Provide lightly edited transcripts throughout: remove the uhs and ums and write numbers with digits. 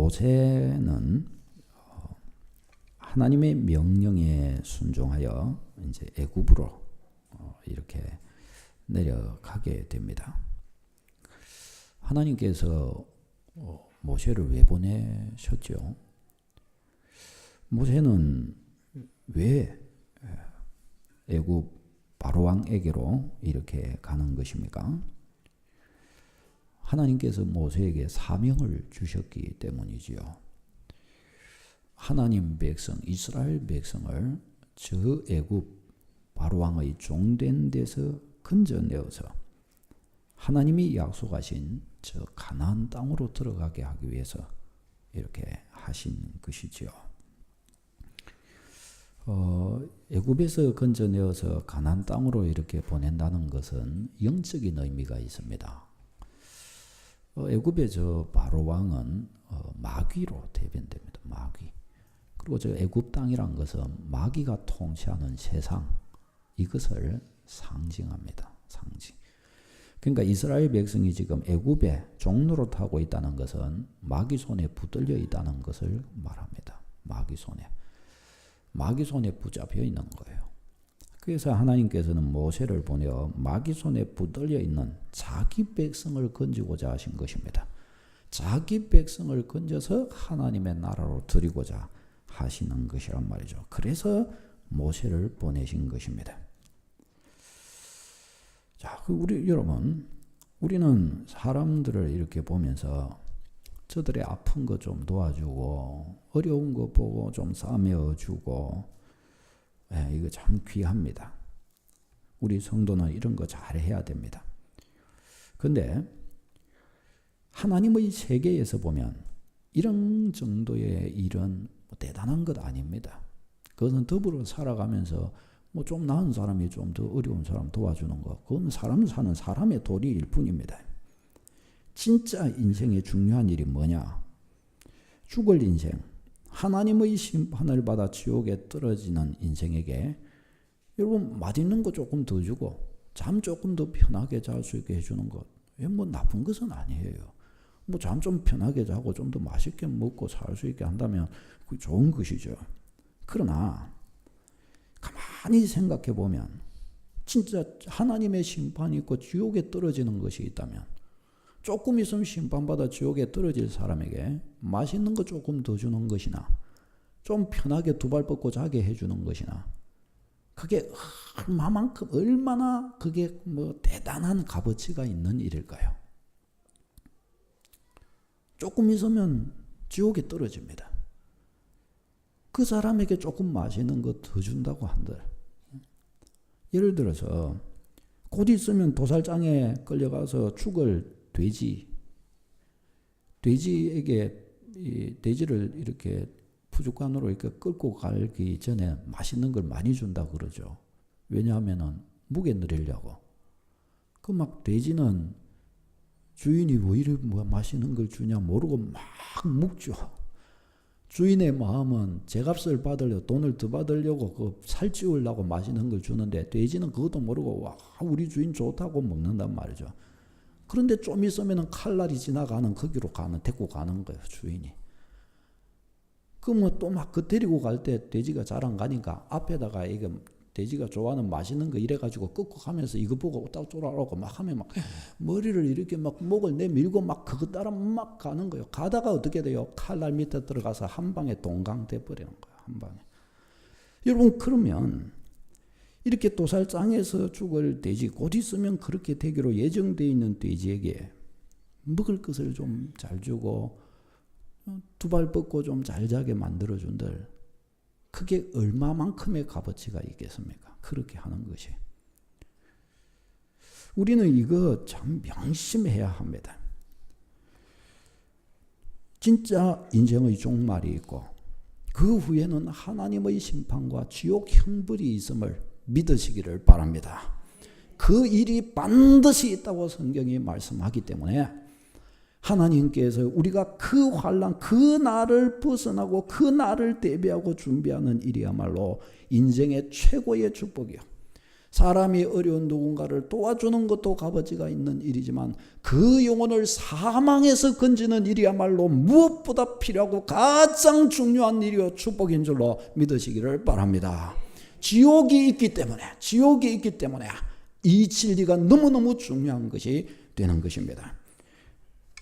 모세는 하나님의 명령에 순종하여 이제 애굽으로 이렇게 내려가게 됩니다. 하나님께서 모세를 왜 보내셨죠? 모세는 왜 애굽 바로 왕에게로 이렇게 가는 것입니까? 하나님께서 모세에게 사명을 주셨기 때문이지요. 하나님 백성, 이스라엘 백성을 저 애굽 바로 왕의 종된 데서 건져내어서 하나님이 약속하신 저 가나안 땅으로 들어가게 하기 위해서 이렇게 하신 것이지요. 애굽에서 건져내어서 가나안 땅으로 이렇게 보낸다는 것은 영적인 의미가 있습니다. 애굽의 저 바로 왕은 마귀로 대변됩니다. 마귀. 그리고 저 애굽 땅이란 것은 마귀가 통치하는 세상, 이것을 상징합니다. 상징. 그러니까 이스라엘 백성이 지금 애굽에 종노릇하고 있다는 것은 마귀 손에 붙들려 있다는 것을 말합니다. 마귀 손에 붙잡혀 있는 거예요. 그래서 하나님께서는 모세를 보내어 마귀 손에 붙들려 있는 자기 백성을 건지고자 하신 것입니다. 자기 백성을 건져서 하나님의 나라로 드리고자 하시는 것이란 말이죠. 그래서 모세를 보내신 것입니다. 자, 여러분, 우리는 사람들을 이렇게 보면서 저들의 아픈 거 좀 도와주고 어려운 거 보고 좀 싸매어주고, 이거 참 귀합니다. 우리 성도는 이런 거 잘해야 됩니다. 그런데 하나님의 세계에서 보면 이런 정도의 일은 대단한 것 아닙니다. 그것은 더불어 살아가면서 좀 나은 사람이 좀 더 어려운 사람 도와주는 거, 그건 사람 사는 사람의 도리일 뿐입니다. 진짜 인생의 중요한 일이 뭐냐? 죽을 인생, 하나님의 심판을 받아 지옥에 떨어지는 인생에게 여러분 맛있는 거 조금 더 주고 잠 조금 더 편하게 잘 수 있게 해주는 것, 나쁜 것은 아니에요. 잠 좀 편하게 자고 좀 더 맛있게 먹고 살 수 있게 한다면 그게 좋은 것이죠. 그러나 가만히 생각해 보면 진짜 하나님의 심판이 있고 지옥에 떨어지는 것이 있다면, 조금 있으면 심판받아 지옥에 떨어질 사람에게 맛있는 거 조금 더 주는 것이나 좀 편하게 두 발 뻗고 자게 해주는 것이나, 그게 얼마나 그게 대단한 값어치가 있는 일일까요? 조금 있으면 지옥에 떨어집니다. 그 사람에게 조금 맛있는 거 더 준다고 한들, 예를 들어서 곧 있으면 도살장에 끌려가서 죽을 돼지에게 돼지를 이렇게 푸죽간으로 이렇게 끌고 가기 전에 맛있는 걸 많이 준다 그러죠. 왜냐하면은 무게 늘리려고. 그 막 돼지는 주인이 왜 이렇게 맛있는 걸 주냐 모르고 막 묵죠. 주인의 마음은 제값을 받으려고, 돈을 더 받으려고 그 살찌우려고 맛있는 걸 주는데, 돼지는 그것도 모르고 와 우리 주인 좋다고 먹는단 말이죠. 그런데 좀 있으면 칼날이 지나가는 거기로 데리고 가는 거예요, 주인이. 그러면 또 막 데리고 갈 때 돼지가 잘 안 가니까 앞에다가 이게 돼지가 좋아하는 맛있는 거 이래가지고 끄고 가면서 이거 보고 딱 쫄아오고 막 하면 막 머리를 이렇게 막 목을 내밀고 막 그거 따라 막 가는 거예요. 가다가 어떻게 돼요? 칼날 밑에 들어가서 한 방에 동강 돼버리는 거예요. 한 방에. 여러분, 그러면 이렇게 도살장에서 죽을 돼지, 곧 있으면 그렇게 되기로 예정되어 있는 돼지에게 먹을 것을 좀 잘 주고 두 발 뻗고 좀 잘 자게 만들어준들, 그게 얼마만큼의 값어치가 있겠습니까? 그렇게 하는 것이. 우리는 이거 참 명심해야 합니다. 진짜 인생의 종말이 있고 그 후에는 하나님의 심판과 지옥 형벌이 있음을 믿으시기를 바랍니다. 그 일이 반드시 있다고 성경이 말씀하기 때문에 하나님께서 우리가 그 환난, 그 날을 벗어나고 그 날을 대비하고 준비하는 일이야말로 인생의 최고의 축복이요, 사람이 어려운 누군가를 도와주는 것도 값어치가 있는 일이지만 그 영혼을 사망에서 건지는 일이야말로 무엇보다 필요하고 가장 중요한 일이요 축복인 줄로 믿으시기를 바랍니다. 지옥이 있기 때문에 이 진리가 너무너무 중요한 것이 되는 것입니다.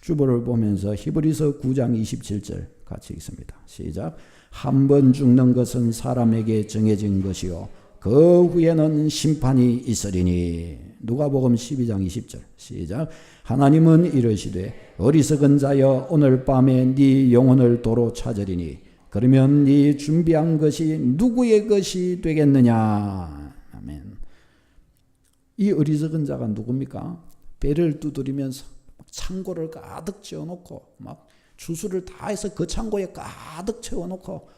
주보를 보면서 히브리서 9장 27절 같이 읽습니다. 시작. 한 번 죽는 것은 사람에게 정해진 것이요 그 후에는 심판이 있으리니. 누가복음 12장 20절 시작. 하나님은 이르시되 어리석은 자여 오늘 밤에 네 영혼을 도로 찾으리니 그러면 네 준비한 것이 누구의 것이 되겠느냐. 아멘. 이 어리석은 자가 누굽니까? 배를 두드리면서 창고를 가득 채워놓고 막 주수를 다 해서 그 창고에 가득 채워놓고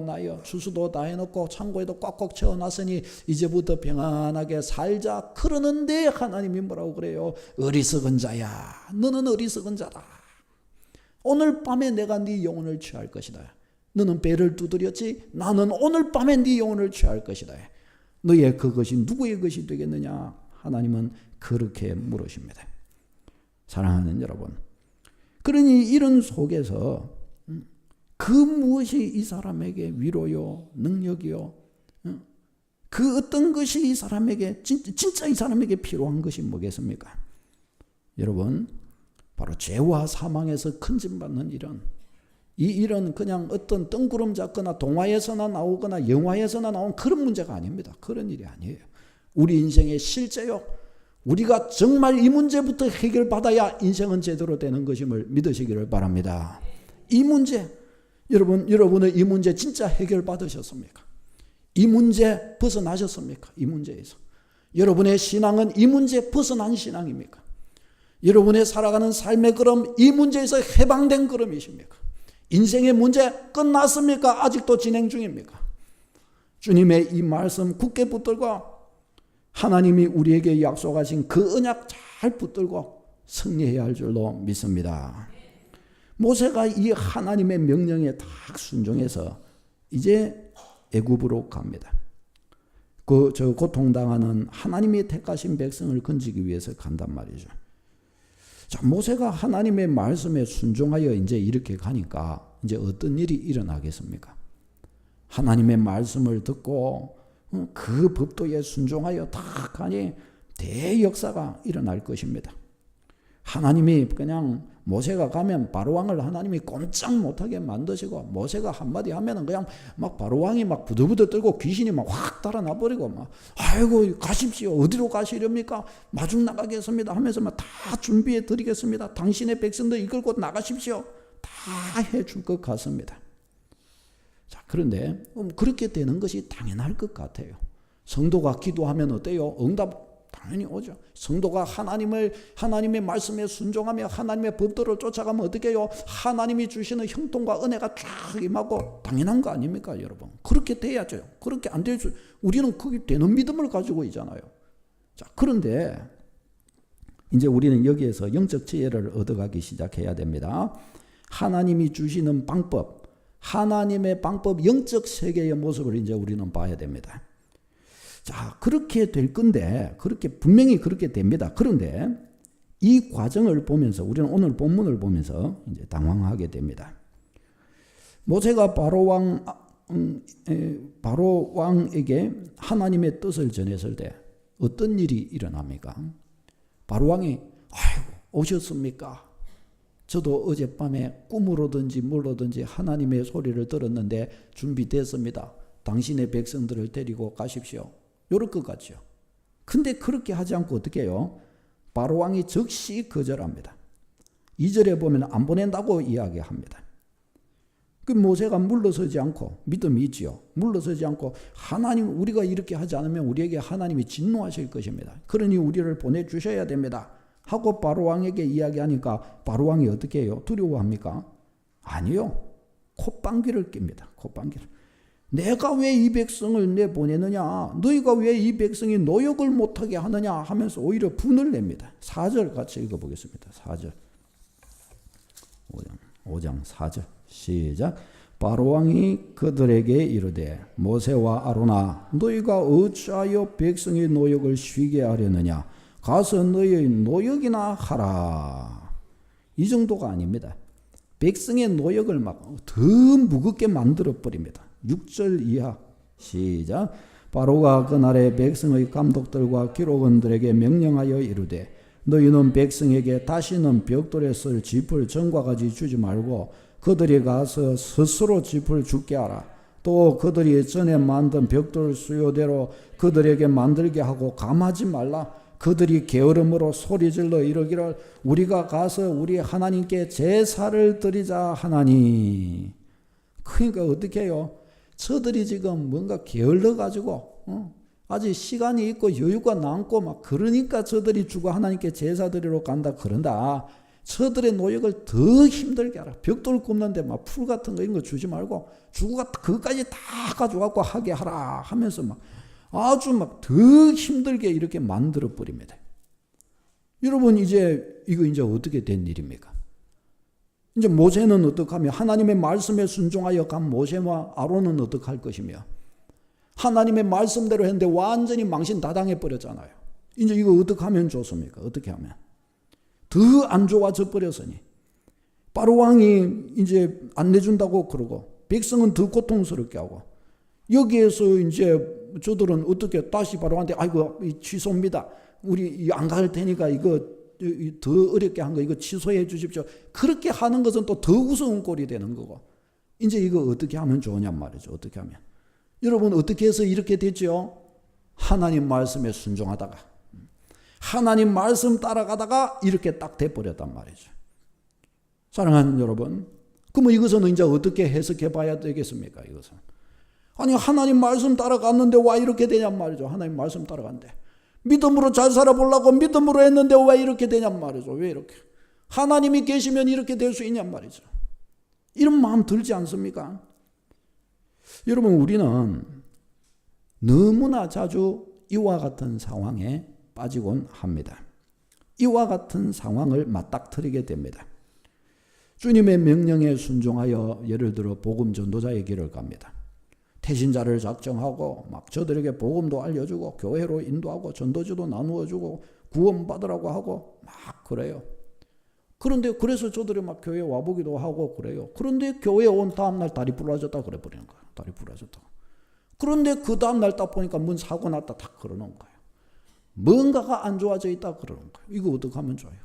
나여 주수도 다 해놓고 창고에도 꽉꽉 채워놨으니 이제부터 평안하게 살자 그러는데 하나님이 뭐라고 그래요? 어리석은 자야, 너는 어리석은 자다. 오늘 밤에 내가 네 영혼을 취할 것이다. 너는 배를 두드렸지 나는 오늘 밤에 네 영혼을 취할 것이다. 너의 그것이 누구의 것이 되겠느냐? 하나님은 그렇게 물으십니다. 사랑하는 여러분, 그러니 이런 속에서 그 무엇이 이 사람에게 위로요, 능력이요, 그 어떤 것이 이 사람에게 진짜 이 사람에게 필요한 것이 뭐겠습니까? 여러분, 바로 죄와 사망에서 큰짐받는 이 일은 그냥 어떤 뜬구름 잡거나 동화에서나 나오거나 영화에서나 나온 그런 문제가 아닙니다. 그런 일이 아니에요. 우리 인생의 실제요. 우리가 정말 이 문제부터 해결받아야 인생은 제대로 되는 것임을 믿으시기를 바랍니다. 이 문제, 여러분의 이 문제 진짜 해결받으셨습니까? 이 문제 벗어나셨습니까? 이 문제에서. 여러분의 신앙은 이 문제 벗어난 신앙입니까? 여러분의 살아가는 삶의 걸음, 이 문제에서 해방된 걸음이십니까? 인생의 문제 끝났습니까? 아직도 진행 중입니까? 주님의 이 말씀 굳게 붙들고 하나님이 우리에게 약속하신 그 언약 잘 붙들고 승리해야 할 줄로 믿습니다. 모세가 이 하나님의 명령에 딱 순종해서 이제 애굽으로 갑니다. 저 고통당하는 하나님이 택하신 백성을 건지기 위해서 간단 말이죠. 자, 모세가 하나님의 말씀에 순종하여 이제 이렇게 가니까 이제 어떤 일이 일어나겠습니까? 하나님의 말씀을 듣고 그 법도에 순종하여 딱 가니 대역사가 일어날 것입니다. 하나님이 그냥 모세가 가면 바로왕을 하나님이 꼼짝 못하게 만드시고 모세가 한마디 하면은 그냥 막 바로왕이 막 부들부들 떨고 귀신이 막 확 달아나 버리고 막 아이고 가십시오. 어디로 가시렵니까? 마중 나가겠습니다 하면서 막 다 준비해 드리겠습니다. 당신의 백성들 이끌고 나가십시오. 다 해줄 것 같습니다. 자, 그런데 그렇게 되는 것이 당연할 것 같아요. 성도가 기도하면 어때요? 응답 당연히 오죠. 성도가 하나님의 말씀에 순종하며 하나님의 법도를 쫓아가면 어떻게 해요? 하나님이 주시는 형통과 은혜가 쫙 임하고 당연한 거 아닙니까, 여러분? 그렇게 돼야죠. 그렇게 안 될 수, 우리는 그게 되는 믿음을 가지고 있잖아요. 자, 그런데 이제 우리는 여기에서 영적 지혜를 얻어가기 시작해야 됩니다. 하나님이 주시는 방법, 하나님의 방법, 영적 세계의 모습을 이제 우리는 봐야 됩니다. 자, 그렇게 될 건데, 분명히 그렇게 됩니다. 그런데 이 과정을 보면서, 우리는 오늘 본문을 보면서 이제 당황하게 됩니다. 모세가 바로왕에게 하나님의 뜻을 전했을 때 어떤 일이 일어납니까? 바로왕이, 아이고, 오셨습니까? 저도 어젯밤에 꿈으로든지 뭘로든지 하나님의 소리를 들었는데 준비됐습니다. 당신의 백성들을 데리고 가십시오. 이럴 것 같죠. 근데 그렇게 하지 않고 어떻게 해요? 바로왕이 즉시 거절합니다. 2절에 보면 안 보낸다고 이야기합니다. 그 모세가 물러서지 않고, 믿음이 있지요. 물러서지 않고 하나님, 우리가 이렇게 하지 않으면 우리에게 하나님이 진노하실 것입니다. 그러니 우리를 보내주셔야 됩니다. 하고 바로왕에게 이야기하니까 바로왕이 어떻게 해요? 두려워합니까? 아니요. 콧방귀를 낍니다. 콧방귀를. 내가 왜 이 백성을 내보내느냐? 너희가 왜 이 백성이 노역을 못하게 하느냐? 하면서 오히려 분을 냅니다. 4절 같이 읽어보겠습니다. 4절. 5장 4절. 시작. 바로왕이 그들에게 이르되 모세와 아론아 너희가 어찌하여 백성의 노역을 쉬게 하려느냐 가서 너희의 노역이나 하라. 이 정도가 아닙니다. 백성의 노역을 막 더 무겁게 만들어 버립니다. 6절 이하 시작. 바로가 그날에 백성의 감독들과 기록원들에게 명령하여 이르되 너희는 백성에게 다시는 벽돌에 쓸 짚을 전과 같이 주지 말고 그들이 가서 스스로 짚을 줍게 하라. 또 그들이 전에 만든 벽돌 수요대로 그들에게 만들게 하고 감하지 말라. 그들이 게으름으로 소리질러 이르기를 우리가 가서 우리 하나님께 제사를 드리자 하나니. 그러니까 어떻게 해요? 저들이 지금 뭔가 게을러가지고 아직 시간이 있고 여유가 남고 막 그러니까 저들이 주고 하나님께 제사 드리러 간다 그런다. 저들의 노역을 더 힘들게 하라. 벽돌 굽는데 막 풀 같은 거 이런 거 주지 말고 주고 그것까지 다 가져갖고 하게 하라 하면서 막 아주 막 더 힘들게 이렇게 만들어 버립니다. 여러분 이제 이거 이제 어떻게 된 일입니까? 이제 모세는 어떻게 하며 하나님의 말씀에 순종하여 간 모세와 아론은 어떻게 할 것이며 하나님의 말씀대로 했는데 완전히 망신 다 당해버렸잖아요. 이제 이거 어떻게 하면 좋습니까? 어떻게 하면? 더 안 좋아져 버렸으니 바로왕이 이제 안 내준다고 그러고 백성은 더 고통스럽게 하고 여기에서 이제 저들은 어떻게 다시 바로왕한테 아이고 취소입니다. 우리 안 갈 테니까 이거 더 어렵게 한 거 이거 취소해 주십시오. 그렇게 하는 것은 또 더 우스운 꼴이 되는 거고 이제 이거 어떻게 하면 좋으냔 말이죠. 어떻게 하면. 여러분 어떻게 해서 이렇게 됐죠? 하나님 말씀에 순종하다가 하나님 말씀 따라가다가 이렇게 딱 돼버렸단 말이죠. 사랑하는 여러분, 그러면 이것은 이제 어떻게 해석해 봐야 되겠습니까? 이것은 아니 하나님 말씀 따라갔는데 왜 이렇게 되냔 말이죠. 하나님 말씀 따라갔는데 믿음으로 잘 살아보려고 믿음으로 했는데 왜 이렇게 되냔 말이죠. 왜 이렇게 하나님이 계시면 이렇게 될 수 있냔 말이죠. 이런 마음 들지 않습니까? 여러분 우리는 너무나 자주 이와 같은 상황에 빠지곤 합니다. 이와 같은 상황을 맞닥뜨리게 됩니다. 주님의 명령에 순종하여 예를 들어 복음 전도자의 길을 갑니다. 태신자를 작정하고 막 저들에게 복음도 알려주고 교회로 인도하고 전도지도 나누어주고 구원받으라고 하고 막 그래요. 그런데 그래서 저들이 막 교회 와보기도 하고 그래요. 그런데 교회에 온 다음날 다리 부러졌다 그래 버리는 거예요. 다리 부러졌다. 그런데 그 다음날 딱 보니까 뭔 사고 났다 다 그러는 거예요. 뭔가가 안 좋아져 있다 그러는 거예요. 이거 어떻게 하면 좋아요?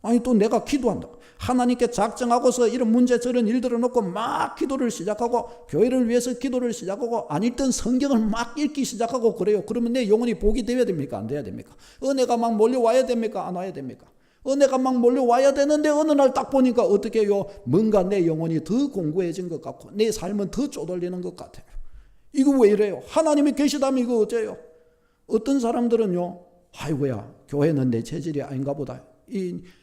아니 또 내가 기도한다. 하나님께 작정하고서 이런 문제 저런 일들을 놓고 막 기도를 시작하고 교회를 위해서 기도를 시작하고 안 읽던 성경을 막 읽기 시작하고 그래요. 그러면 내 영혼이 복이 되어야 됩니까? 안 돼야 됩니까? 은혜가 막 몰려와야 됩니까? 안 와야 됩니까? 은혜가 막 몰려와야 되는데 어느 날 딱 보니까 어떻게 해요? 뭔가 내 영혼이 더 공고해진 것 같고 내 삶은 더 쪼들리는 것 같아요. 이거 왜 이래요? 하나님이 계시다면 이거 어째요? 어떤 사람들은요. 아이고야 교회는 내 체질이 아닌가 보다.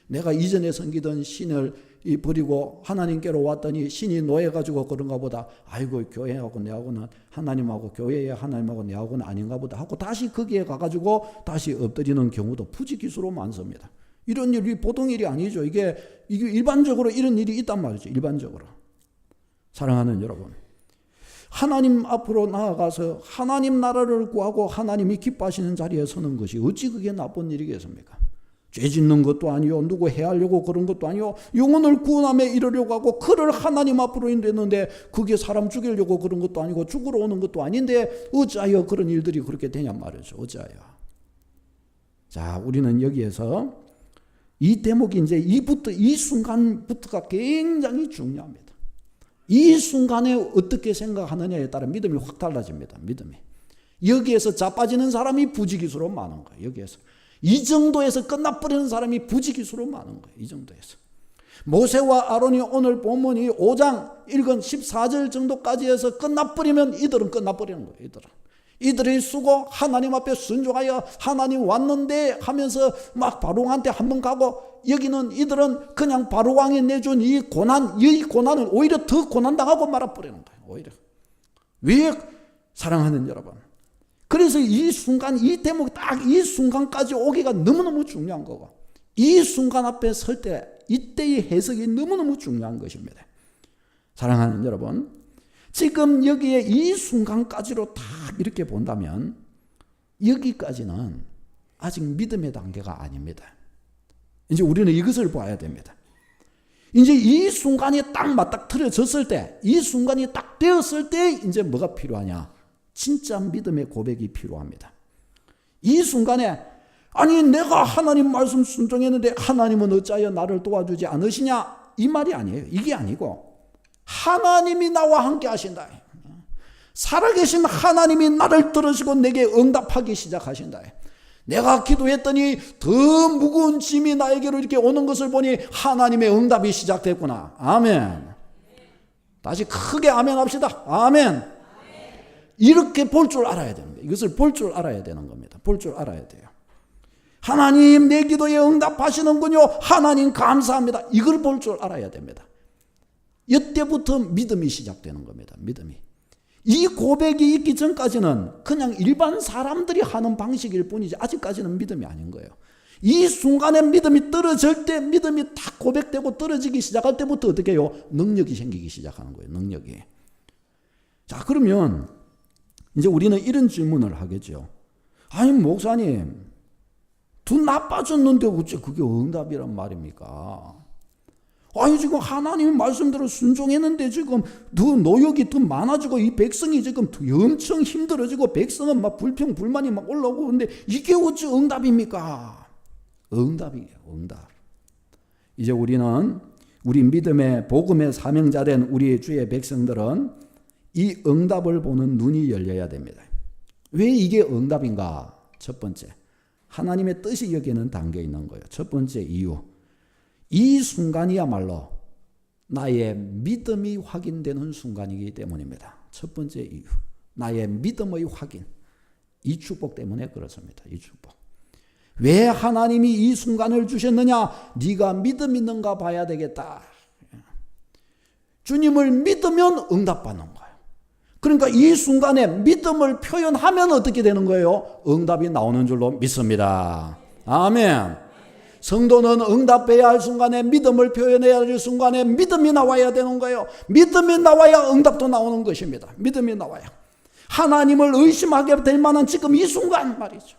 내가 이전에 섬기던 신을 버리고 하나님께로 왔더니 신이 노예가지고 그런가 보다. 아이고 교회하고 내하고는 하나님하고 교회의 하나님하고 내하고는 아닌가 보다 하고 다시 거기에 가가지고 다시 엎드리는 경우도 부지기수로 많습니다. 이런 일이 보통 일이 아니죠. 이게 일반적으로 이런 일이 있단 말이죠. 일반적으로. 사랑하는 여러분. 하나님 앞으로 나아가서 하나님 나라를 구하고 하나님이 기뻐하시는 자리에 서는 것이 어찌 그게 나쁜 일이겠습니까? 죄 짓는 것도 아니요. 누구 해하려고 그런 것도 아니요. 영혼을 구원함에 이르려고 하고 그를 하나님 앞으로 인도했는데 그게 사람 죽이려고 그런 것도 아니고 죽으러 오는 것도 아닌데 어찌하여 그런 일들이 그렇게 되냔 말이죠. 어찌하여. 자, 우리는 여기에서 이 대목이 이제 이 순간부터가 굉장히 중요합니다. 이 순간에 어떻게 생각하느냐에 따라 믿음이 확 달라집니다. 믿음이. 여기에서 자빠지는 사람이 부지기수로 많은 거예요. 여기에서. 이 정도에서 끝나버리는 사람이 부지기수로 많은 거예요. 이 정도에서. 모세와 아론이 오늘 본문이 5장 읽은 14절 정도까지 해서 끝나버리면 이들은 끝나버리는 거예요. 이들의 수고 하나님 앞에 순종하여 하나님 왔는데 하면서 막 바로왕한테 한번 가고 여기는 이들은 그냥 바로왕이 내준 이 고난은 오히려 더 고난당하고 말아버리는 거예요. 오히려. 왜? 사랑하는 여러분. 그래서 이 순간, 이 대목 딱 이 순간까지 오기가 너무너무 중요한 거고 이 순간 앞에 설 때 이때의 해석이 너무너무 중요한 것입니다. 사랑하는 여러분, 지금 여기에 이 순간까지로 다 이렇게 본다면 여기까지는 아직 믿음의 단계가 아닙니다. 이제 우리는 이것을 봐야 됩니다. 이제 이 순간이 딱 맞닥뜨려졌을 때, 이 순간이 딱 되었을 때 이제 뭐가 필요하냐? 진짜 믿음의 고백이 필요합니다. 이 순간에 아니 내가 하나님 말씀 순종했는데 하나님은 어찌하여 나를 도와주지 않으시냐? 이 말이 아니에요. 이게 아니고 하나님이 나와 함께 하신다. 살아계신 하나님이 나를 들으시고 내게 응답하기 시작하신다. 내가 기도했더니 더 무거운 짐이 나에게로 이렇게 오는 것을 보니 하나님의 응답이 시작됐구나. 아멘. 다시 크게 아멘 합시다. 아멘. 이렇게 볼 줄 알아야 됩니다. 이것을 볼 줄 알아야 되는 겁니다. 볼 줄 알아야 돼요. 하나님 내 기도에 응답하시는군요. 하나님 감사합니다. 이걸 볼 줄 알아야 됩니다. 이때부터 믿음이 시작되는 겁니다. 믿음이. 이 고백이 있기 전까지는 그냥 일반 사람들이 하는 방식일 뿐이지 아직까지는 믿음이 아닌 거예요. 이 순간에 믿음이 떨어질 때, 믿음이 딱 고백되고 떨어지기 시작할 때부터 어떻게 해요? 능력이 생기기 시작하는 거예요. 능력이. 자, 그러면 이제 우리는 이런 질문을 하겠죠. 아니 목사님, 더 나빠졌는데 어째 그게 응답이란 말입니까? 아니 지금 하나님의 말씀대로 순종했는데 지금 더 노역이 더 많아지고 이 백성이 지금 엄청 힘들어지고 백성은 막 불평 불만이 막 올라오고 그런데 이게 어찌 응답입니까? 응답이에요. 응답. 이제 우리는 우리 믿음의 복음의 사명자된 우리 주의 백성들은 이 응답을 보는 눈이 열려야 됩니다. 왜 이게 응답인가? 첫 번째, 하나님의 뜻이 여기는 담겨 있는 거예요. 첫 번째 이유, 이 순간이야말로 나의 믿음이 확인되는 순간이기 때문입니다. 첫 번째 이유, 나의 믿음의 확인. 이 축복 때문에 그렇습니다. 이 축복. 왜 하나님이 이 순간을 주셨느냐? 네가 믿음 있는가 봐야 되겠다. 주님을 믿으면 응답받는 거예요. 그러니까 이 순간에 믿음을 표현하면 어떻게 되는 거예요? 응답이 나오는 줄로 믿습니다. 아멘. 성도는 응답해야 할 순간에, 믿음을 표현해야 할 순간에 믿음이 나와야 되는 거예요. 믿음이 나와야 응답도 나오는 것입니다. 믿음이 나와야. 하나님을 의심하게 될 만한 지금 이 순간 말이죠.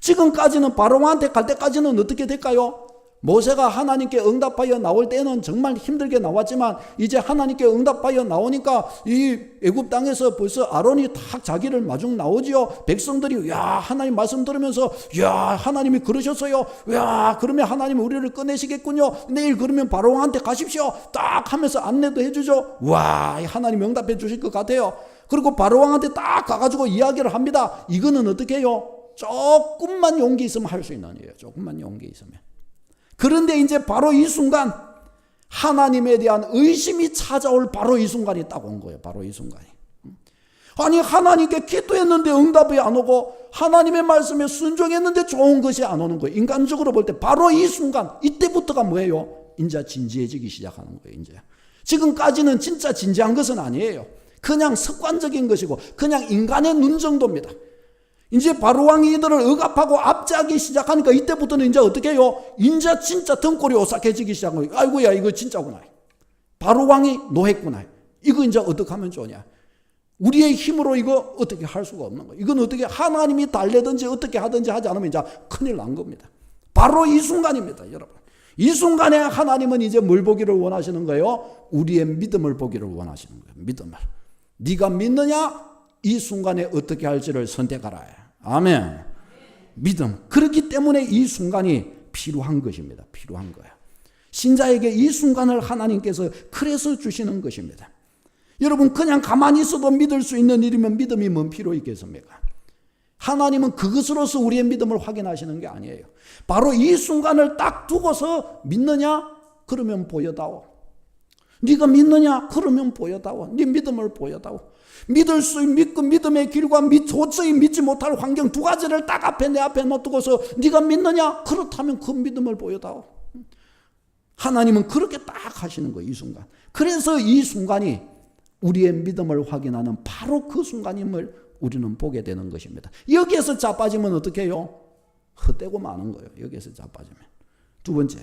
지금까지는 바로한테 갈 때까지는 어떻게 될까요? 모세가 하나님께 응답하여 나올 때는 정말 힘들게 나왔지만 이제 하나님께 응답하여 나오니까 이 애굽 땅에서 벌써 아론이 딱 자기를 마중 나오지요. 백성들이 야 하나님 말씀 들으면서 야 하나님이 그러셨어요. 야 그러면 하나님이 우리를 꺼내시겠군요. 내일 그러면 바로한테 가십시오. 딱 하면서 안내도 해주죠. 와 하나님 응답해 주실 것 같아요. 그리고 바로왕한테 딱 가가지고 이야기를 합니다. 이거는 어떻게 해요? 조금만 용기 있으면 할 수 있는 일이에요. 조금만 용기 있으면. 그런데 이제 바로 이 순간 하나님에 대한 의심이 찾아올 바로 이 순간이 딱 온 거예요. 바로 이 순간이. 아니 하나님께 기도했는데 응답이 안 오고 하나님의 말씀에 순종했는데 좋은 것이 안 오는 거예요. 인간적으로 볼 때 바로 이 순간, 이때부터가 뭐예요? 이제 진지해지기 시작하는 거예요. 이제 지금까지는 진짜 진지한 것은 아니에요. 그냥 습관적인 것이고 그냥 인간의 눈 정도입니다. 이제 바로왕이 이들을 억압하고 압제하기 시작하니까 이때부터는 이제 어떻게 해요? 이제 진짜 등골이 오싹해지기 시작한 거예요. 아이고야 이거 진짜구나. 바로왕이 노했구나. 이거 이제 어떻게 하면 좋냐? 우리의 힘으로 이거 어떻게 할 수가 없는 거예요. 이건 어떻게 하나님이 달래든지 어떻게 하든지 하지 않으면 이제 큰일 난 겁니다. 바로 이 순간입니다, 여러분. 이 순간에 하나님은 이제 뭘 보기를 원하시는 거예요? 우리의 믿음을 보기를 원하시는 거예요. 믿음을. 네가 믿느냐? 이 순간에 어떻게 할지를 선택하라. 아멘. 믿음. 그렇기 때문에 이 순간이 필요한 것입니다. 필요한 거야. 신자에게 이 순간을 하나님께서 그래서 주시는 것입니다. 여러분 그냥 가만히 있어도 믿을 수 있는 일이면 믿음이 뭔 필요 있겠습니까? 하나님은 그것으로서 우리의 믿음을 확인하시는 게 아니에요. 바로 이 순간을 딱 두고서 믿느냐? 그러면 보여다오. 네가 믿느냐? 그러면 보여다오. 네 믿음을 보여다오. 믿을 수 믿고 믿음의 길과 도저히 믿지 못할 환경 두 가지를 딱 앞에 내 앞에 놓두고서 네가 믿느냐? 그렇다면 그 믿음을 보여다오. 하나님은 그렇게 딱 하시는 거예요. 이 순간. 그래서 이 순간이 우리의 믿음을 확인하는 바로 그 순간임을 우리는 보게 되는 것입니다. 여기에서 자빠지면 어떻게 해요? 헛되고 마는 거예요. 여기에서 자빠지면. 두 번째,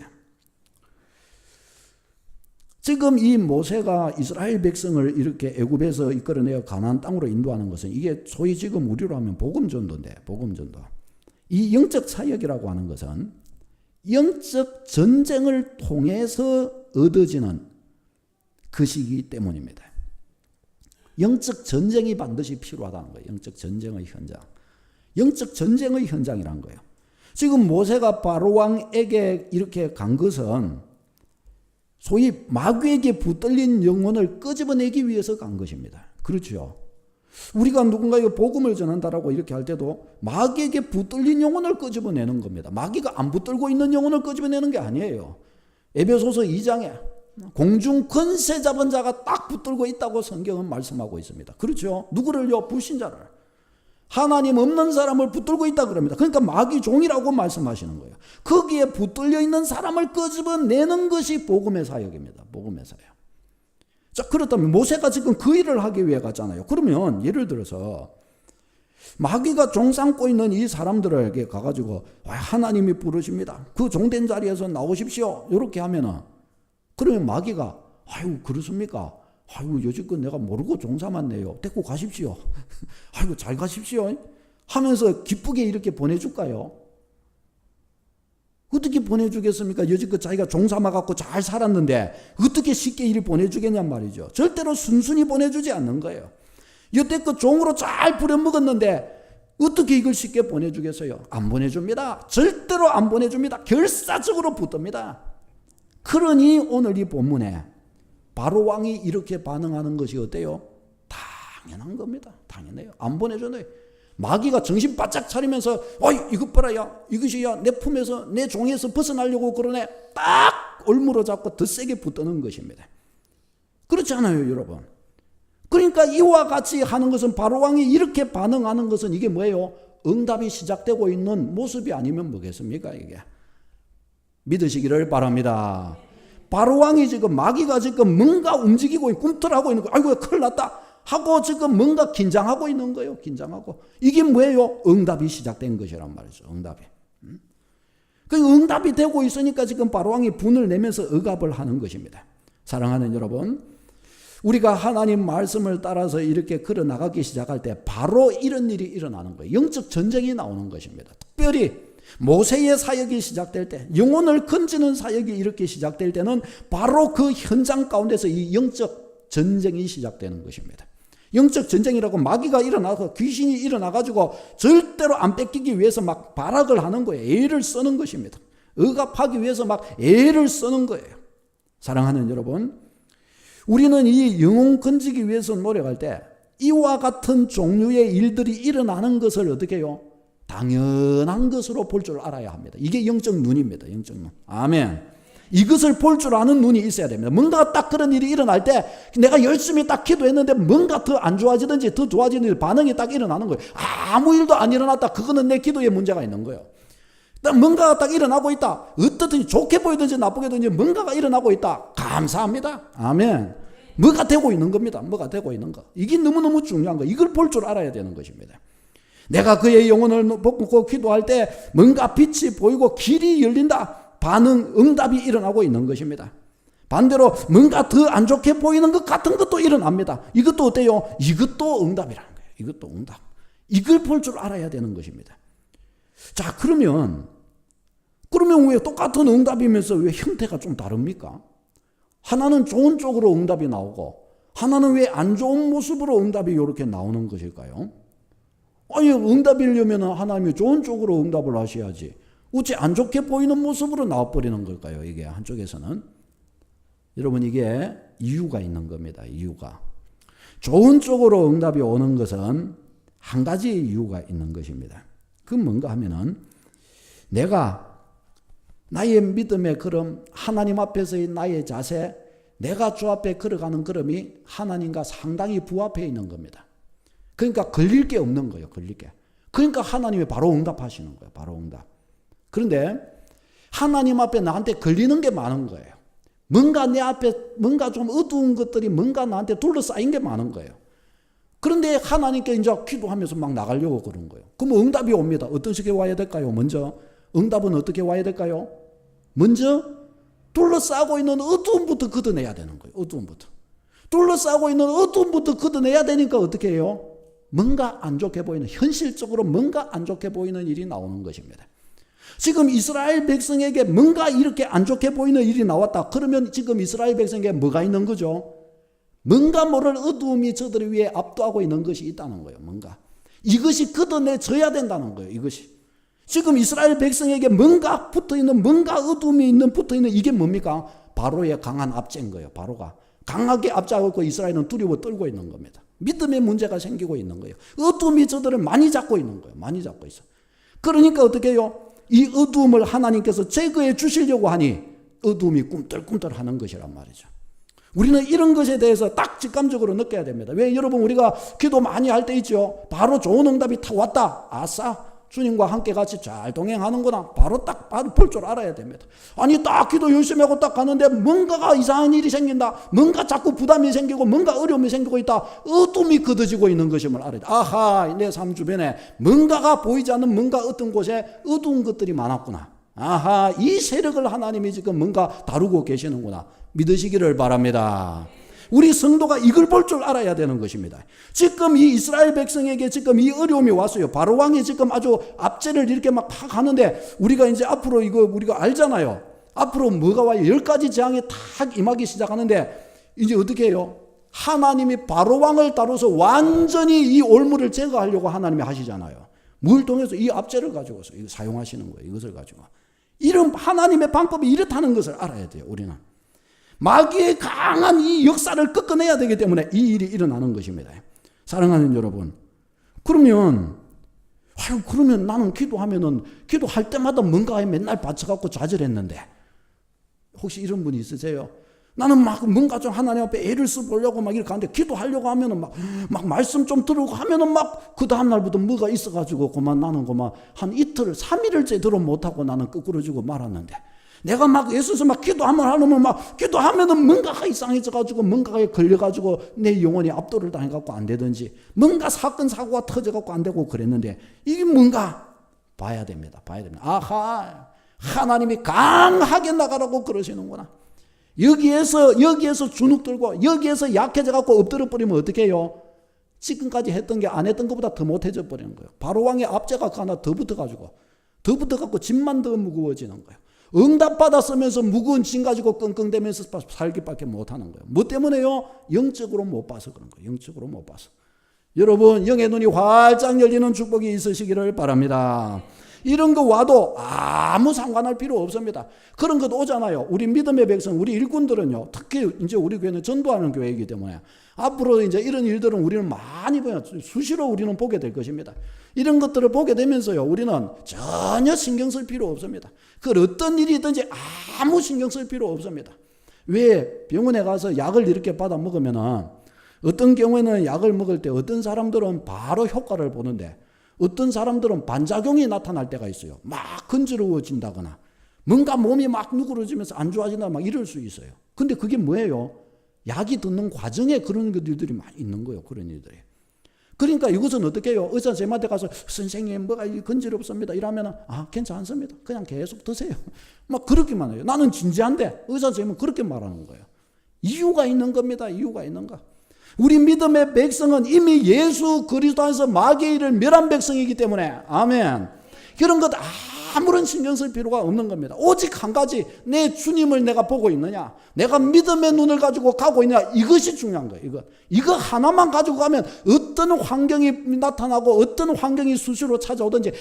지금 이 모세가 이스라엘 백성을 이렇게 애굽에서 이끌어내어 가나안 땅으로 인도하는 것은 이게 소위 지금 우리로 하면 복음전도인데, 복음전도. 이 영적 사역이라고 하는 것은 영적 전쟁을 통해서 얻어지는 것이기 때문입니다. 영적 전쟁이 반드시 필요하다는 거예요. 영적 전쟁의 현장. 영적 전쟁의 현장이라는 거예요. 지금 모세가 바로 왕에게 이렇게 간 것은 소위 마귀에게 붙들린 영혼을 끄집어내기 위해서 간 것입니다. 그렇죠. 우리가 누군가에게 복음을 전한다라고 이렇게 할 때도 마귀에게 붙들린 영혼을 끄집어내는 겁니다. 마귀가 안 붙들고 있는 영혼을 끄집어내는 게 아니에요. 에베소서 2장에 공중 권세 잡은 자가 딱 붙들고 있다고 성경은 말씀하고 있습니다. 그렇죠. 누구를요? 불신자를. 하나님 없는 사람을 붙들고 있다 그럽니다. 그러니까 마귀 종이라고 말씀하시는 거예요. 거기에 붙들려 있는 사람을 끄집어내는 것이 복음의 사역입니다. 복음의 사역. 자, 그렇다면 모세가 지금 그 일을 하기 위해 갔잖아요. 그러면 예를 들어서 마귀가 종 삼고 있는 이 사람들에게 가가지고 하나님이 부르십니다. 그 종된 자리에서 나오십시오. 이렇게 하면은 그러면 마귀가 아유 그렇습니까? 아이고 여지껏 내가 모르고 종 삼았네요. 데리고 가십시오. 아이고 잘 가십시오. 하면서 기쁘게 이렇게 보내줄까요? 어떻게 보내주겠습니까? 여지껏 자기가 종 삼아갖고 잘 살았는데 어떻게 쉽게 이리 보내주겠냔 말이죠. 절대로 순순히 보내주지 않는 거예요. 여태껏 종으로 잘 부려먹었는데 어떻게 이걸 쉽게 보내주겠어요? 안 보내줍니다. 절대로 안 보내줍니다. 결사적으로 붙듭니다. 그러니 오늘 이 본문에 바로 왕이 이렇게 반응하는 것이 어때요? 당연한 겁니다. 당연해요. 안 보내줘요. 마귀가 정신 바짝 차리면서 어이 이것 봐라 야 이것이야 내 품에서 내 종에서 벗어나려고 그러네. 딱 얼물어 잡고 더 세게 붙드는 것입니다. 그렇지 않아요 여러분? 그러니까 이와 같이 하는 것은 바로 왕이 이렇게 반응하는 것은 이게 뭐예요? 응답이 시작되고 있는 모습이 아니면 뭐겠습니까 이게? 믿으시기를 바랍니다. 바로 왕이 지금 마귀가 지금 뭔가 움직이고 꿈틀하고 있는 거예요. 아이고 큰일 났다 하고 지금 뭔가 긴장하고 있는 거예요. 긴장하고. 이게 뭐예요? 응답이 시작된 것이란 말이죠. 응답이. 그 응답이 되고 있으니까 지금 바로 왕이 분을 내면서 억압을 하는 것입니다. 사랑하는 여러분, 우리가 하나님 말씀을 따라서 이렇게 걸어 나가기 시작할 때 바로 이런 일이 일어나는 거예요. 영적 전쟁이 나오는 것입니다. 특별히 모세의 사역이 시작될 때, 영혼을 건지는 사역이 이렇게 시작될 때는 바로 그 현장 가운데서 이 영적 전쟁이 시작되는 것입니다. 영적 전쟁이라고 마귀가 일어나서 귀신이 일어나가지고 절대로 안 뺏기기 위해서 막 발악을 하는 거예요. 애를 쓰는 것입니다. 억압하기 위해서 막 애를 쓰는 거예요. 사랑하는 여러분, 우리는 이 영혼 건지기 위해서 노력할 때 이와 같은 종류의 일들이 일어나는 것을 어떻게 해요? 당연한 것으로 볼 줄 알아야 합니다. 이게 영적 눈입니다. 영적 눈. 아멘. 이것을 볼 줄 아는 눈이 있어야 됩니다. 뭔가 딱 그런 일이 일어날 때 내가 열심히 딱 기도했는데 뭔가 더 안 좋아지든지 더 좋아지는 일, 반응이 딱 일어나는 거예요. 아무 일도 안 일어났다. 그거는 내 기도에 문제가 있는 거예요. 뭔가가 딱 일어나고 있다. 어떻든지 좋게 보이든지 나쁘게 보이든지 뭔가가 일어나고 있다. 감사합니다. 아멘. 뭐가 되고 있는 겁니다. 뭐가 되고 있는 거. 이게 너무너무 중요한 거. 이걸 볼 줄 알아야 되는 것입니다. 내가 그의 영혼을 뽑고 기도할 때 뭔가 빛이 보이고 길이 열린다. 반응, 응답이 일어나고 있는 것입니다. 반대로 뭔가 더 안 좋게 보이는 것 같은 것도 일어납니다. 이것도 어때요? 이것도 응답이라는 거예요. 이것도 응답. 이걸 볼 줄 알아야 되는 것입니다. 자, 그러면 왜 똑같은 응답이면서 왜 형태가 좀 다릅니까? 하나는 좋은 쪽으로 응답이 나오고 하나는 왜 안 좋은 모습으로 응답이 이렇게 나오는 것일까요? 아니, 응답이려면 하나님이 좋은 쪽으로 응답을 하셔야지. 어찌 안 좋게 보이는 모습으로 나와버리는 걸까요? 이게 한쪽에서는. 여러분, 이게 이유가 있는 겁니다. 이유가. 좋은 쪽으로 응답이 오는 것은 한 가지 이유가 있는 것입니다. 그건 뭔가 하면은 내가 나의 믿음의 걸음, 하나님 앞에서의 나의 자세, 내가 주 앞에 걸어가는 걸음이 하나님과 상당히 부합해 있는 겁니다. 그러니까 걸릴 게 없는 거예요. 걸릴 게. 그러니까 하나님이 바로 응답하시는 거예요. 바로 응답. 그런데 하나님 앞에 나한테 걸리는 게 많은 거예요. 뭔가 내 앞에 뭔가 좀 어두운 것들이 뭔가 나한테 둘러싸인 게 많은 거예요. 그런데 하나님께 이제 기도하면서 막 나가려고 그런 거예요. 그럼 응답이 옵니다. 어떤 식의 와야 될까요? 먼저 응답은 어떻게 와야 될까요? 먼저 둘러싸고 있는 어두움부터 걷어내야 되는 거예요. 어두움부터. 둘러싸고 있는 어두움부터 걷어내야 되니까 어떻게 해요? 뭔가 안 좋게 보이는, 현실적으로 뭔가 안 좋게 보이는 일이 나오는 것입니다. 지금 이스라엘 백성에게 뭔가 이렇게 안 좋게 보이는 일이 나왔다. 그러면 지금 이스라엘 백성에게 뭐가 있는 거죠? 뭔가 모를 어두움이 저들 위에 압도하고 있는 것이 있다는 거예요. 뭔가. 이것이 걷어내져야 된다는 거예요. 이것이. 지금 이스라엘 백성에게 뭔가 붙어있는, 뭔가 어두움이 있는 붙어있는 이게 뭡니까? 바로의 강한 압제인 거예요. 바로가. 강하게 압제하고 이스라엘은 두려워 떨고 있는 겁니다. 믿음의 문제가 생기고 있는 거예요. 어두움이 저들을 많이 잡고 있는 거예요. 많이 잡고 있어. 그러니까 어떻게 해요? 이 어두움을 하나님께서 제거해 주시려고 하니 어두움이 꿈틀꿈틀 하는 것이란 말이죠. 우리는 이런 것에 대해서 딱 직감적으로 느껴야 됩니다. 왜 여러분 우리가 기도 많이 할 때 있죠. 바로 좋은 응답이 탁 왔다. 아싸. 주님과 함께 같이 잘 동행하는구나. 바로 딱 볼 줄 알아야 됩니다. 아니 딱 기도 열심히 하고 딱 가는데 뭔가가 이상한 일이 생긴다. 뭔가 자꾸 부담이 생기고 뭔가 어려움이 생기고 있다. 어둠이 걷어지고 있는 것임을 알아야 돼. 아하, 내 삶 주변에 뭔가가 보이지 않는 뭔가 어떤 곳에 어두운 것들이 많았구나. 아하, 이 세력을 하나님이 지금 뭔가 다루고 계시는구나. 믿으시기를 바랍니다. 우리 성도가 이걸 볼 줄 알아야 되는 것입니다. 지금 이 이스라엘 백성에게 지금 이 어려움이 왔어요. 바로 왕이 지금 아주 압제를 이렇게 막 하는데 우리가 이제 앞으로 이거 우리가 알잖아요. 앞으로 뭐가 와요? 10가지 재앙이 탁 임하기 시작하는데 이제 어떻게 해요? 하나님이 바로 왕을 다뤄서 완전히 이 올무를 제거하려고 하나님이 하시잖아요. 뭘 통해서? 이 압제를 가지고서 이거 사용하시는 거예요. 이것을 가지고. 이런 하나님의 방법이 이렇다는 것을 알아야 돼요. 우리는. 마귀의 강한 이 역사를 꺾어내야 되기 때문에 이 일이 일어나는 것입니다. 사랑하는 여러분, 그러면 나는 기도할 때마다 뭔가 뭔가 바쳐갖고 좌절했는데 혹시 이런 분이 있으세요? 나는 막 뭔가 좀 하나님 앞에 애를 써보려고 막 이렇게 하는데 기도하려고 하면은 막 말씀 좀 들으고 하면은 막 그 다음날부터 뭐가 있어가지고 나는 한 이틀, 3일을 제대로 못하고 나는 끄꾸러지고 말았는데 내가 막 예수서 막 기도하면 막 기도하면은 뭔가가 이상해져가지고 뭔가에 걸려가지고 내 영혼이 압도를 당해갖고 안 되든지 뭔가 사건 사고가 터져갖고 안 되고 그랬는데 이게 뭔가 봐야 됩니다. 아하, 하나님이 강하게 나가라고 그러시는구나. 여기에서 주눅 들고 여기에서 약해져갖고 엎드려 버리면 어떻게 해요? 지금까지 했던 게 안 했던 것보다 더 못해져 버리는 거예요. 바로 왕의 압제가 하나 더 붙어가지고 짐만 더 무거워지는 거예요. 응답 받았으면서 무거운 짐 가지고 끙끙대면서 살기밖에 못하는 거예요. 뭐 때문에요? 영적으로 못 봐서 그런 거예요. 영적으로 못 봐서. 여러분 영의 눈이 활짝 열리는 축복이 있으시기를 바랍니다. 이런 거 와도 아무 상관할 필요 없습니다. 그런 것 오잖아요. 우리 믿음의 백성, 우리 일꾼들은요. 특히 이제 우리 교회는 전도하는 교회이기 때문에 앞으로 이제 이런 일들은 우리는 많이 수시로 우리는 보게 될 것입니다. 이런 것들을 보게 되면서요. 우리는 전혀 신경 쓸 필요 없습니다. 그 어떤 일이 있든지 아무 신경 쓸 필요 없습니다. 왜 병원에 가서 약을 이렇게 받아 먹으면은 어떤 경우에는 약을 먹을 때 어떤 사람들은 바로 효과를 보는데 어떤 사람들은 반작용이 나타날 때가 있어요. 막 건조로워진다거나 뭔가 몸이 막 누그러지면서 안 좋아진다 막 이럴 수 있어요. 근데 그게 뭐예요? 약이 듣는 과정에 그런 일들이 많이 있는 거예요. 그런 일들이. 그러니까 이것은 어떻게 해요? 의사 선생님한테 가서 선생님 뭐가 건조롭습니다. 이러면은 괜찮습니다. 그냥 계속 드세요. 막 그렇게만 해요. 나는 진지한데 의사 선생님은 그렇게 말하는 거예요. 이유가 있는 겁니다. 이유가 있는가? 우리 믿음의 백성은 이미 예수 그리스도 안에서 마귀의 일을 멸한 백성이기 때문에 아멘. 그런 것 아무런 신경 쓸 필요가 없는 겁니다. 오직 한 가지, 내 주님을 내가 보고 있느냐, 내가 믿음의 눈을 가지고 가고 있느냐, 이것이 중요한 거예요. 이거 하나만 가지고 가면 어떤 환경이 나타나고 어떤 환경이 수시로 찾아오든지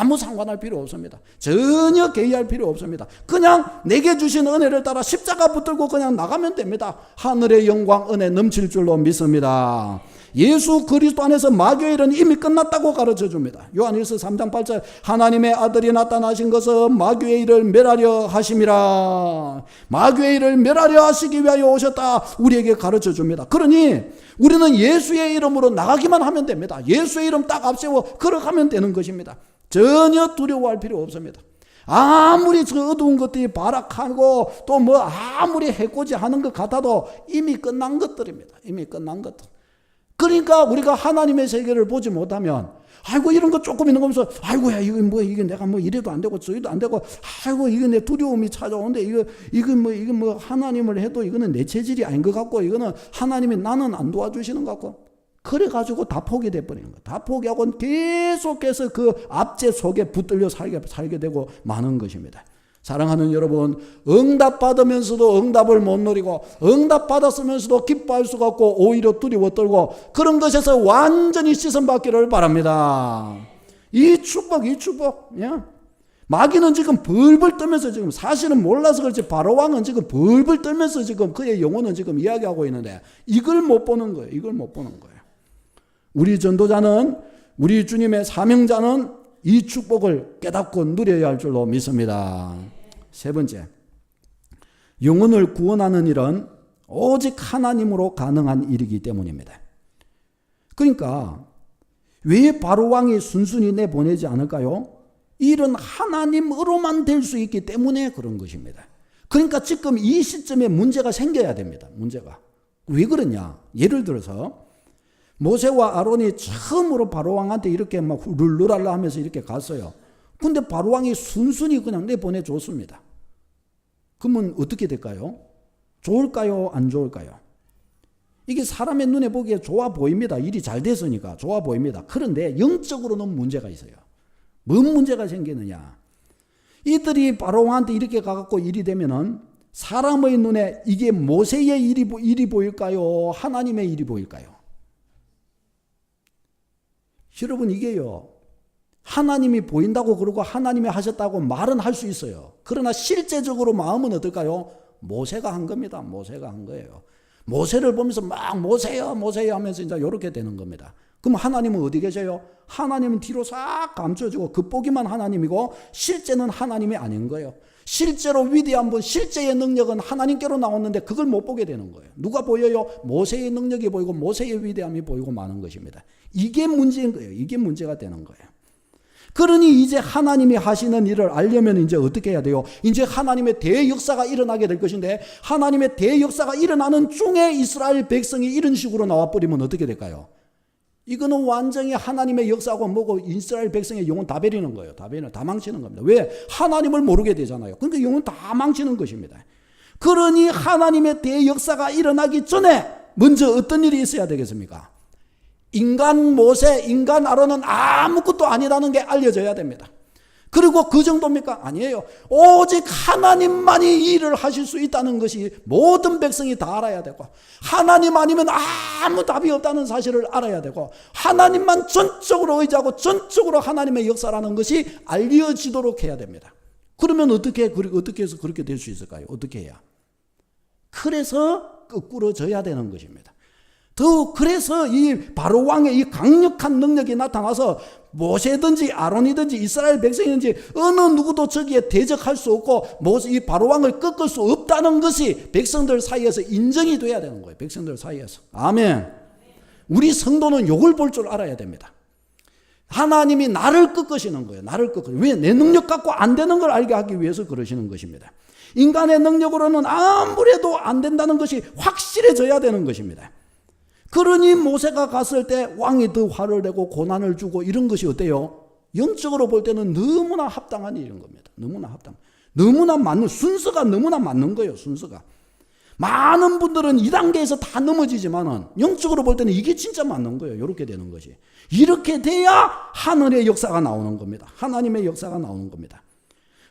아무 상관할 필요 없습니다. 전혀 개의할 필요 없습니다. 그냥 내게 주신 은혜를 따라 십자가 붙들고 그냥 나가면 됩니다. 하늘의 영광 은혜 넘칠 줄로 믿습니다. 예수 그리스도 안에서 마귀의 일은 이미 끝났다고 가르쳐 줍니다. 요한일서 3장 8절 하나님의 아들이 나타나신 것은 마귀의 일을 멸하려 하심이라. 마귀의 일을 멸하려 하시기 위하여 오셨다 우리에게 가르쳐 줍니다. 그러니 우리는 예수의 이름으로 나가기만 하면 됩니다. 예수의 이름 딱 앞세워 걸어가면 되는 것입니다. 전혀 두려워할 필요 없습니다. 아무리 저 어두운 것들이 발악하고 또 뭐 아무리 해코지 하는 것 같아도 이미 끝난 것들입니다. 이미 끝난 것들. 그러니까 우리가 하나님의 세계를 보지 못하면 아이고 이런 거 조금 있는 거면서 아이고야 이거 뭐 이게 내가 뭐 이래도 안 되고 저래도 안 되고 아이고 이거 내 두려움이 찾아오는데 이거 뭐 하나님을 해도 이거는 내 체질이 아닌 것 같고 이거는 하나님이 나는 안 도와주시는 것 같고 그래가지고 다 포기돼 버리는 거야. 다 포기하고 계속해서 그 압제 속에 붙들려 살게 되고 마는 것입니다. 사랑하는 여러분, 응답 받으면서도 응답을 못 누리고 응답 받았으면서도 기뻐할 수가 없고 오히려 두려워 떨고 그런 것에서 완전히 씻음받기를 바랍니다. 이 축복 예? 마귀는 지금 벌벌 떨면서 지금 사실은 몰라서 그렇지 바로 왕은 지금 벌벌 떨면서 지금 그의 영혼은 지금 이야기하고 있는데 이걸 못 보는 거예요. 이걸 못 보는 거예요. 우리 전도자는 우리 주님의 사명자는 이 축복을 깨닫고 누려야 할 줄로 믿습니다. 세 번째, 영혼을 구원하는 일은 오직 하나님으로 가능한 일이기 때문입니다. 그러니까 왜 바로왕이 순순히 내보내지 않을까요? 일은 하나님으로만 될 수 있기 때문에 그런 것입니다. 그러니까 지금 이 시점에 문제가 생겨야 됩니다. 문제가. 왜 그러냐? 예를 들어서 모세와 아론이 처음으로 바로왕한테 이렇게 막 룰루랄라 하면서 이렇게 갔어요. 근데 바로왕이 순순히 그냥 내보내줬습니다. 그러면 어떻게 될까요? 좋을까요? 안 좋을까요? 이게 사람의 눈에 보기에 좋아 보입니다. 일이 잘 됐으니까 좋아 보입니다. 그런데 영적으로는 문제가 있어요. 뭔 문제가 생기느냐? 이들이 바로왕한테 이렇게 가갖고 일이 되면은 사람의 눈에 이게 모세의 일이 보일까요? 하나님의 일이 보일까요? 여러분 이게요. 하나님이 보인다고 그러고 하나님이 하셨다고 말은 할 수 있어요. 그러나 실제적으로 마음은 어떨까요? 모세가 한 겁니다. 모세가 한 거예요. 모세를 보면서 막 모세요 하면서 이제 이렇게 되는 겁니다. 그럼 하나님은 어디 계셔요? 하나님은 뒤로 싹 감춰지고 겉보기만 하나님이고 실제는 하나님이 아닌 거예요. 실제로 위대한 분, 실제의 능력은 하나님께로 나왔는데 그걸 못 보게 되는 거예요. 누가 보여요? 모세의 능력이 보이고 모세의 위대함이 보이고 마는 것입니다. 이게 문제인 거예요. 이게 문제가 되는 거예요. 그러니 이제 하나님이 하시는 일을 알려면 이제 어떻게 해야 돼요? 이제 하나님의 대역사가 일어나게 될 것인데 하나님의 대역사가 일어나는 중에 이스라엘 백성이 이런 식으로 나와버리면 어떻게 될까요? 이거는 완전히 하나님의 역사하고 뭐고 이스라엘 백성의 영혼 다 버리는 거예요. 다 망치는 겁니다. 왜? 하나님을 모르게 되잖아요. 그러니까 영혼 다 망치는 것입니다. 그러니 하나님의 대역사가 일어나기 전에 먼저 어떤 일이 있어야 되겠습니까? 인간 모세, 인간 아론은 아무것도 아니라는 게 알려져야 됩니다. 그리고 그 정도입니까? 아니에요. 오직 하나님만이 일을 하실 수 있다는 것이 모든 백성이 다 알아야 되고 하나님 아니면 아무 답이 없다는 사실을 알아야 되고 하나님만 전적으로 의지하고 전적으로 하나님의 역사라는 것이 알려지도록 해야 됩니다. 그러면 어떻게 해서 그렇게 될 수 있을까요? 어떻게 해야? 그래서 거꾸로져야 되는 것입니다. 그래서 이 바로왕의 이 강력한 능력이 나타나서 모세든지 아론이든지 이스라엘 백성이든지 어느 누구도 저기에 대적할 수 없고 이 바로왕을 꺾을 수 없다는 것이 백성들 사이에서 인정이 돼야 되는 거예요. 백성들 사이에서. 아멘. 우리 성도는 요걸 볼 줄 알아야 됩니다. 하나님이 나를 꺾으시는 거예요. 나를 꺾으시는. 왜? 내 능력 갖고 안 되는 걸 알게 하기 위해서 그러시는 것입니다. 인간의 능력으로는 아무래도 안 된다는 것이 확실해져야 되는 것입니다. 그러니 모세가 갔을 때 왕이 더 화를 내고 고난을 주고 이런 것이 어때요? 영적으로 볼 때는 너무나 합당한 일인 겁니다. 너무나 맞는, 순서가 너무나 맞는 거예요. 순서가. 많은 분들은 이 단계에서 다 넘어지지만은 영적으로 볼 때는 이게 진짜 맞는 거예요. 이렇게 되는 것이. 이렇게 돼야 하늘의 역사가 나오는 겁니다. 하나님의 역사가 나오는 겁니다.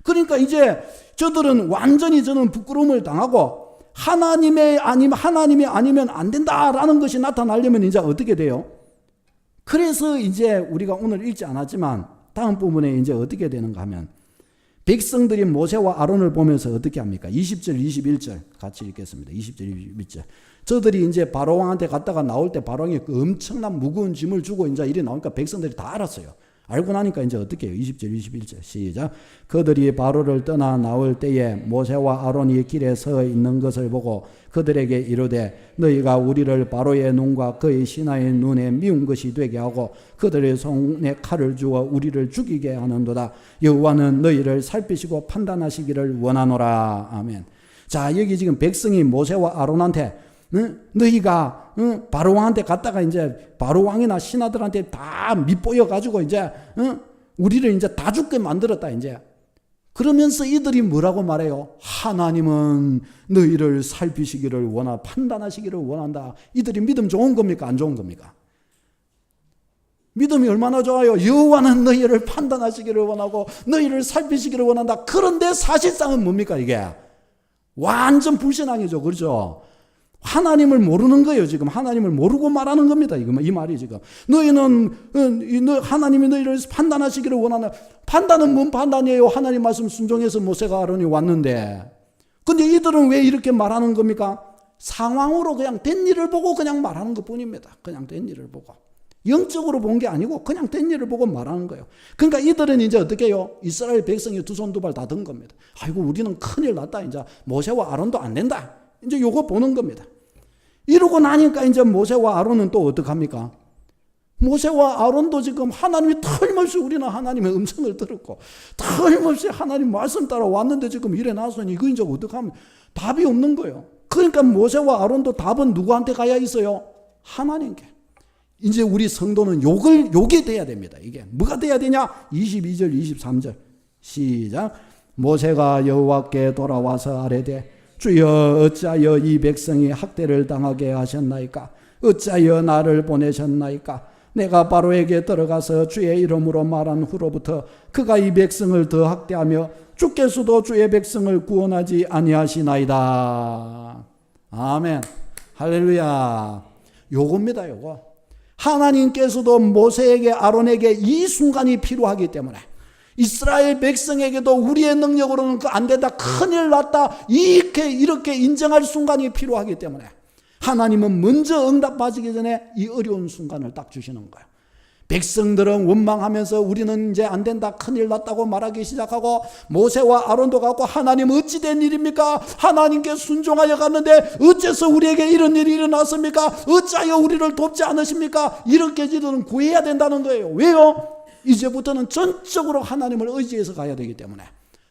그러니까 이제 저들은 완전히 저는 부끄러움을 당하고 하나님이 아니면 안 된다라는 것이 나타나려면 이제 어떻게 돼요? 그래서 이제 우리가 오늘 읽지 않았지만 다음 부분에 이제 어떻게 되는가 하면 백성들이 모세와 아론을 보면서 어떻게 합니까? 20절, 21절 같이 읽겠습니다. 20절, 21절. 저들이 이제 바로왕한테 갔다가 나올 때 바로왕이 그 엄청난 무거운 짐을 주고 이제 이리 나오니까 백성들이 다 알았어요. 알고 나니까 이제 어떻게 해요? 20절, 21절 시작. 그들이 바로를 떠나 나올 때에 모세와 아론이 길에 서 있는 것을 보고 그들에게 이르되 너희가 우리를 바로의 눈과 그의 신하의 눈에 미운 것이 되게 하고 그들의 손에 칼을 주어 우리를 죽이게 하는도다. 여호와는 너희를 살피시고 판단하시기를 원하노라. 아멘. 자, 여기 지금 백성이 모세와 아론한테 너희가 바로 왕한테 갔다가 이제 바로 왕이나 신하들한테 다 밑보여 가지고 이제 우리를 이제 다 죽게 만들었다 이제. 그러면서 이들이 뭐라고 말해요? 하나님은 너희를 살피시기를 판단하시기를 원한다. 이들이 믿음 좋은 겁니까? 안 좋은 겁니까? 믿음이 얼마나 좋아요. 여호와는 너희를 판단하시기를 원하고 너희를 살피시기를 원한다. 그런데 사실상은 뭡니까 이게? 완전 불신앙이죠. 그렇죠? 하나님을 모르는 거예요. 지금 하나님을 모르고 말하는 겁니다. 이 말이 지금. 너희는 하나님이 너희를 판단하시기를 원하는. 판단은 뭔 판단이에요? 하나님 말씀 순종해서 모세가 아론이 왔는데. 근데 이들은 왜 이렇게 말하는 겁니까? 상황으로 그냥 된 일을 보고 그냥 말하는 것 뿐입니다. 그냥 된 일을 보고. 영적으로 본 게 아니고 그냥 된 일을 보고 말하는 거예요. 그러니까 이들은 이제 어떻게 해요? 이스라엘 백성이 두 손 두 발 다 든 겁니다. 아이고 우리는 큰일 났다. 이제 모세와 아론도 안 된다. 이제 요거 보는 겁니다. 이러고 나니까 이제 모세와 아론은 또 어떡합니까? 모세와 아론도 지금 하나님이 털없이 우리는 하나님의 음성을 들었고 털없이 하나님 말씀 따라 왔는데 지금 이래 나서니 이거 이제 어떡하면 답이 없는 거예요. 그러니까 모세와 아론도 답은 누구한테 가야 있어요? 하나님께. 이제 우리 성도는 요게 돼야 됩니다. 이게 뭐가 돼야 되냐? 22절 23절 시작. 모세가 여호와께 돌아와서 아뢰되 주여 어찌하여 이 백성이 학대를 당하게 하셨나이까? 어찌하여 나를 보내셨나이까? 내가 바로에게 들어가서 주의 이름으로 말한 후로부터 그가 이 백성을 더 학대하며 주께서도 주의 백성을 구원하지 아니하시나이다. 아멘. 할렐루야. 요겁니다. 요거. 하나님께서도 모세에게 아론에게 이 순간이 필요하기 때문에 이스라엘 백성에게도 우리의 능력으로는 안 된다. 큰일 났다. 이렇게 인정할 순간이 필요하기 때문에 하나님은 먼저 응답하시기 전에 이 어려운 순간을 딱 주시는 거예요. 백성들은 원망하면서 우리는 이제 안 된다. 큰일 났다고 말하기 시작하고 모세와 아론도 갖고 하나님 어찌 된 일입니까? 하나님께 순종하여 갔는데 어째서 우리에게 이런 일이 일어났습니까? 어찌하여 우리를 돕지 않으십니까? 이렇게 저들은 구해야 된다는 거예요. 왜요? 이제부터는 전적으로 하나님을 의지해서 가야 되기 때문에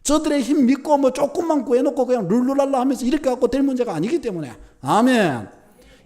저들의 힘 믿고 뭐 조금만 구해놓고 그냥 룰루랄라 하면서 이렇게 갖고 될 문제가 아니기 때문에 아멘.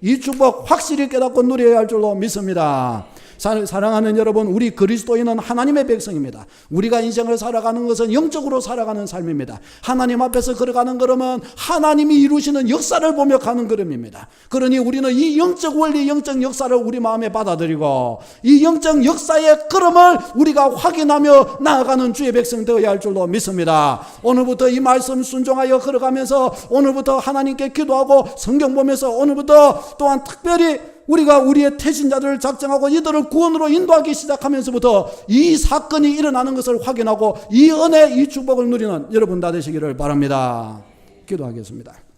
이 축복 확실히 깨닫고 누려야 할 줄로 믿습니다. 사랑하는 여러분, 우리 그리스도인은 하나님의 백성입니다. 우리가 인생을 살아가는 것은 영적으로 살아가는 삶입니다. 하나님 앞에서 걸어가는 걸음은 하나님이 이루시는 역사를 보며 가는 걸음입니다. 그러니 우리는 이 영적 원리, 영적 역사를 우리 마음에 받아들이고 이 영적 역사의 걸음을 우리가 확인하며 나아가는 주의 백성 되어야 할 줄로 믿습니다. 오늘부터 이 말씀 순종하여 걸어가면서 오늘부터 하나님께 기도하고 성경 보면서 오늘부터 또한 특별히 우리가 우리의 태신자들을 작정하고 이들을 구원으로 인도하기 시작하면서부터 이 사건이 일어나는 것을 확인하고 이 은혜, 이 축복을 누리는 여러분 다 되시기를 바랍니다. 기도하겠습니다.